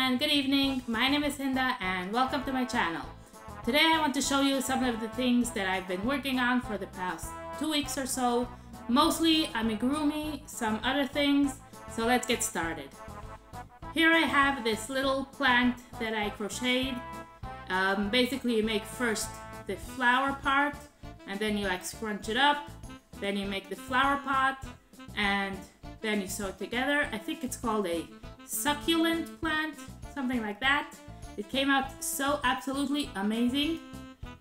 and good evening. My name is Hinda and welcome to my channel. Today I want to show you some of the things that I've been working on for the past 2 weeks or so. Mostly amigurumi, some other things, so let's get started. Here I have this little plant that I crocheted. Basically you make first the flower part and then you like scrunch it up, then you make the flower pot and then you sew it together. I think it's called a succulent plant, something like that. It came out so absolutely amazing.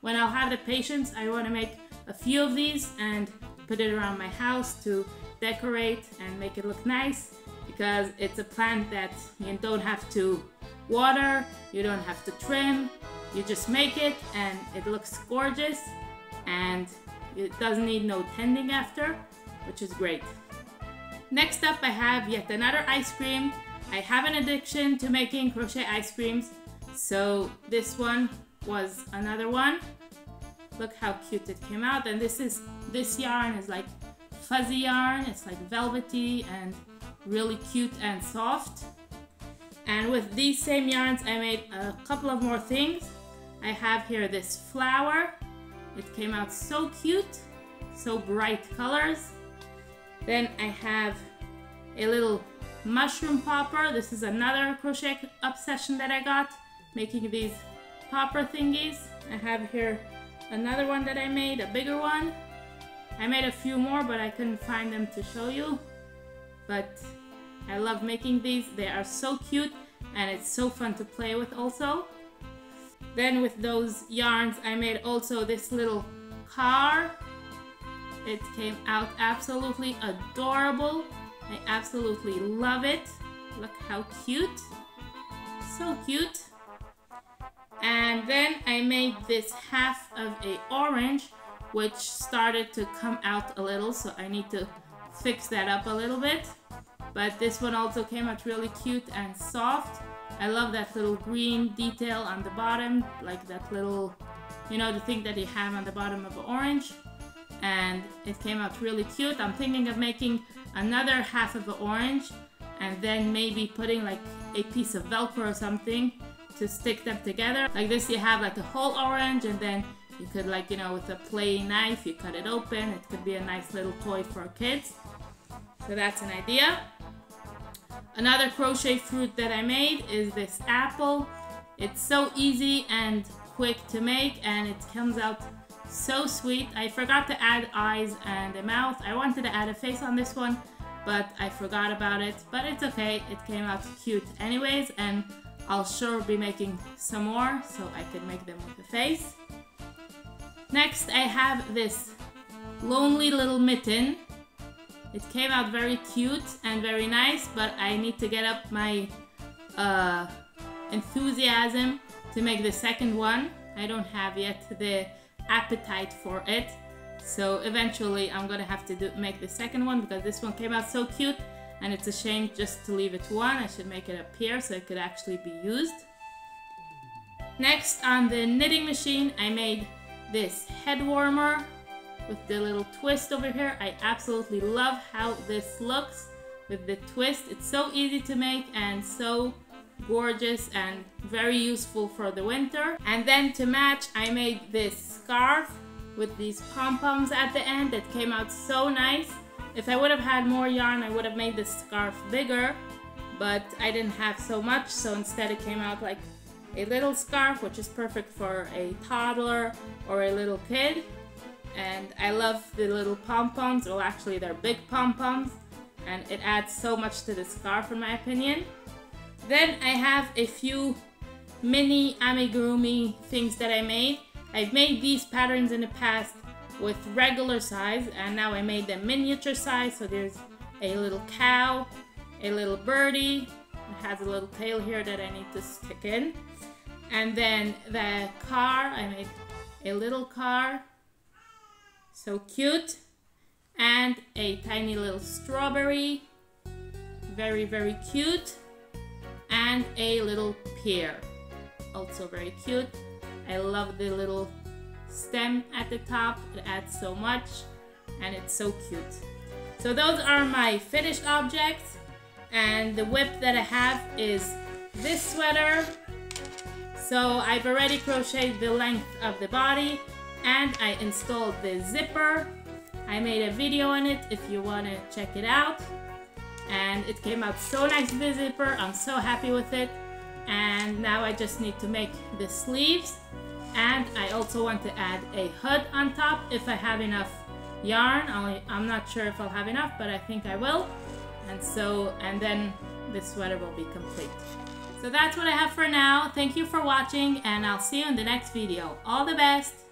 When I'll have the patience, I want to make a few of these and put it around my house to decorate and make it look nice, because it's a plant that you don't have to water, you don't have to trim, you just make it and it looks gorgeous and it doesn't need no tending after, which is great. Next up I have yet another ice cream. I have an addiction to making crochet ice creams, so this one was another one. Look how cute it came out, and this yarn is like fuzzy yarn. It's like velvety and really cute and soft. And with these same yarns I made a couple of more things. I have here this flower. It came out so cute, so bright colors. Then I have a little mushroom popper. This is another crochet obsession that I got, making these popper thingies. I have here another one that I made, a bigger one. I made a few more but I couldn't find them to show you, but I love making these. They are so cute and it's so fun to play with also. Then with those yarns I made also this little car. It came out absolutely adorable. I absolutely love it. Look how cute. So cute. And then I made this half of a orange, which started to come out a little, so I need to fix that up a little bit. But this one also came out really cute and soft. I love that little green detail on the bottom, like that little, you know, the thing that you have on the bottom of an orange. And it came out really cute. I'm thinking of making another half of an orange and then maybe putting like a piece of Velcro or something to stick them together. Like this, you have like a whole orange and then you could, like, you know, with a play knife, you cut it open. It could be a nice little toy for kids. So that's an idea. Another crochet fruit that I made is this apple. It's so easy and quick to make and it comes out so sweet. I forgot to add eyes and a mouth. I wanted to add a face on this one, but I forgot about it. But it's okay, it came out cute anyways, and I'll sure be making some more so I can make them with the face. Next I have this lonely little mitten. It came out very cute and very nice, but I need to get up my enthusiasm to make the second one. I don't have yet the appetite for it, so eventually I'm gonna have to make the second one, because this one came out so cute and it's a shame just to leave it one. I should make it appear so it could actually be used. Next, on the knitting machine, I made this head warmer with the little twist over here. I absolutely love how this looks with the twist. It's so easy to make and so gorgeous and very useful for the winter. And then to match, I made this scarf with these pom-poms at the end that came out so nice. If I would have had more yarn, I would have made this scarf bigger, but I didn't have so much, so instead it came out like a little scarf, which is perfect for a toddler or a little kid. And I love the little pom-poms. Well, actually they're big pom-poms, and it adds so much to the scarf in my opinion. Then I have a few mini amigurumi things that I made. I've made these patterns in the past with regular size, and now I made them miniature size. So there's a little cow, a little birdie, it has a little tail here that I need to stick in. And then the car, I made a little car, so cute. And a tiny little strawberry, very, very cute. And a little pear, also very cute. I love the little stem at the top. It adds so much and it's so cute. So those are my finished objects, and the whip that I have is this sweater. So I've already crocheted the length of the body and I installed the zipper. I made a video on it if you want to check it out. And it came out so nice with the zipper. I'm so happy with it. And now I just need to make the sleeves. And I also want to add a hood on top if I have enough yarn. I'm not sure if I'll have enough, but I think I will. And then this sweater will be complete. So that's what I have for now. Thank you for watching and I'll see you in the next video. All the best!